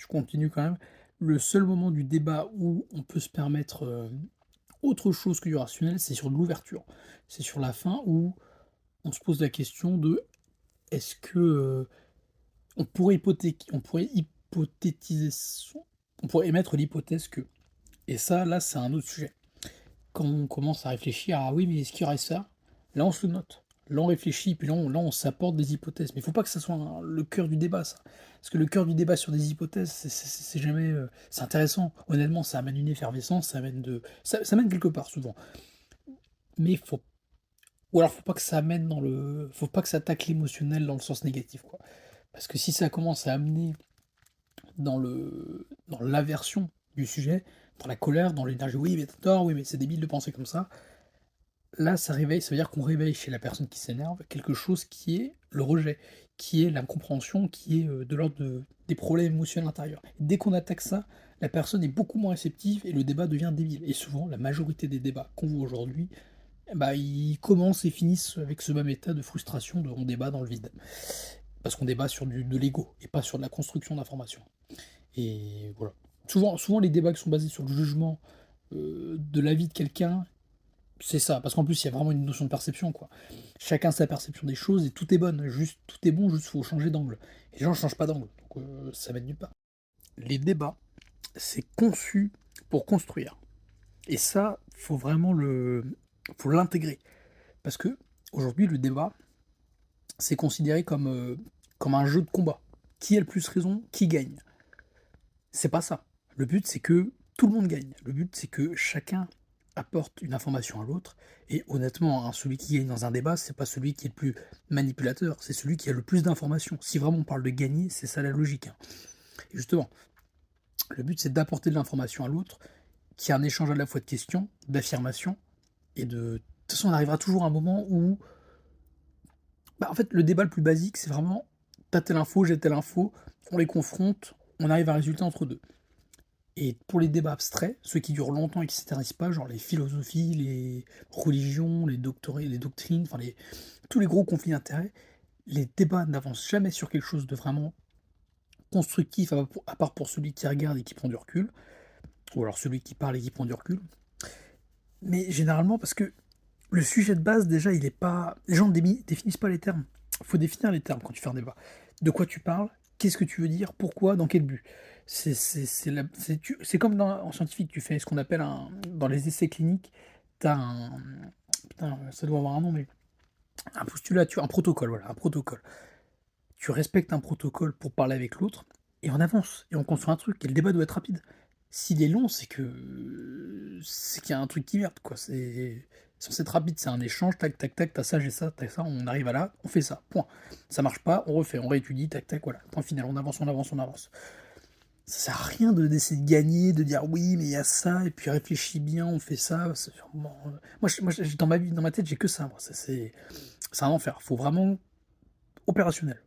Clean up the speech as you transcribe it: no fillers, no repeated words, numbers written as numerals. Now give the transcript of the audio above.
je continue quand même. Le seul moment du débat où on peut se permettre, autre chose que du rationnel, c'est sur de l'ouverture. C'est sur la fin où on se pose la question de: «Est-ce que, on pourrait hypothétiser son on pourrait émettre l'hypothèse que?» Et ça, là, c'est un autre sujet. Quand on commence à réfléchir: «Ah oui, mais est-ce qu'il y aurait ça?» Là, on se le note. Là, on réfléchit, puis là, on s'apporte des hypothèses. Mais il faut pas que ça soit le cœur du débat, ça. Parce que le cœur du débat sur des hypothèses, c'est jamais, c'est intéressant. Honnêtement, ça amène une effervescence, ça mène quelque part, souvent. Mais faut ou alors faut pas que ça attaque l'émotionnel dans le sens négatif, quoi. Parce que si ça commence à amener dans l'aversion du sujet, dans la colère, dans l'énergie: «Oui, mais tu tort, oui, mais c'est débile de penser comme ça». Là, ça veut dire qu'on réveille chez la personne qui s'énerve quelque chose qui est le rejet, qui est l'incompréhension, qui est, de l'ordre des problèmes émotionnels intérieurs. Dès qu'on attaque ça, la personne est beaucoup moins réceptive et le débat devient débile et souvent, la majorité des débats qu'on voit aujourd'hui, bah, ils commencent et finissent avec ce même état de frustration de on débat dans le vide. Parce qu'on débat sur de l'ego et pas sur de la construction d'informations et voilà. Souvent les débats qui sont basés sur le jugement, de l'avis de quelqu'un, c'est ça, parce qu'en plus, il y a vraiment une notion de perception, quoi. Chacun sa perception des choses et tout est bon, juste faut changer d'angle. Et les gens changent pas d'angle, donc ça mène nulle part. Les débats, c'est conçu pour construire et ça, faut l'intégrer parce que aujourd'hui, le débat, c'est considéré comme un jeu de combat. Qui a le plus raison? Qui gagne? C'est pas ça. Le but, c'est que tout le monde gagne. Le but, c'est que chacun apporte une information à l'autre et honnêtement, hein, celui qui gagne dans un débat, c'est pas celui qui est le plus manipulateur, c'est celui qui a le plus d'informations. Si vraiment on parle de gagner, c'est ça la logique, hein. Et justement, le but, c'est d'apporter de l'information à l'autre, qu'il y ait un échange à la fois de questions, d'affirmations et de toute façon, on arrivera toujours à un moment où, bah, en fait, le débat le plus basique, c'est vraiment: «Tu as telle info, j'ai telle info», on les confronte, on arrive à un résultat entre 2. Et pour les débats abstraits, ceux qui durent longtemps et qui s'intéressent pas, genre les philosophies, les religions, les doctrines, enfin tous les gros conflits d'intérêts, les débats n'avancent jamais sur quelque chose de vraiment constructif, à part pour celui qui regarde et qui prend du recul, ou alors celui qui parle et qui prend du recul. Mais généralement parce que le sujet de base déjà il est pas les gens définissent pas les termes. Il faut définir les termes quand tu fais un débat. De quoi tu parles? Qu'est-ce que tu veux dire? Pourquoi? Dans quel but? C'est comme en scientifique, tu fais ce qu'on appelle dans les essais cliniques, tu as putain, ça doit avoir un nom, mais un postulat, un protocole, voilà, un protocole. Tu respectes un protocole pour parler avec l'autre et on avance et on construit un truc et le débat doit être rapide. S'il est long, c'est qu'il y a un truc qui merde, quoi. C'est censé être rapide, c'est un échange, tac, tac, tac, t'as ça, j'ai ça, t'as ça, on arrive à là, on fait ça, point. Ça marche pas, on refait, on réétudie, tac, tac, voilà, point final, on avance, on avance, on avance. Ça sert à rien d'essayer de gagner, de dire oui, mais il y a ça, et puis réfléchis bien, on fait ça. Dans ma vie, dans ma tête, j'ai que ça, moi. C'est un enfer. Faut vraiment opérationnel.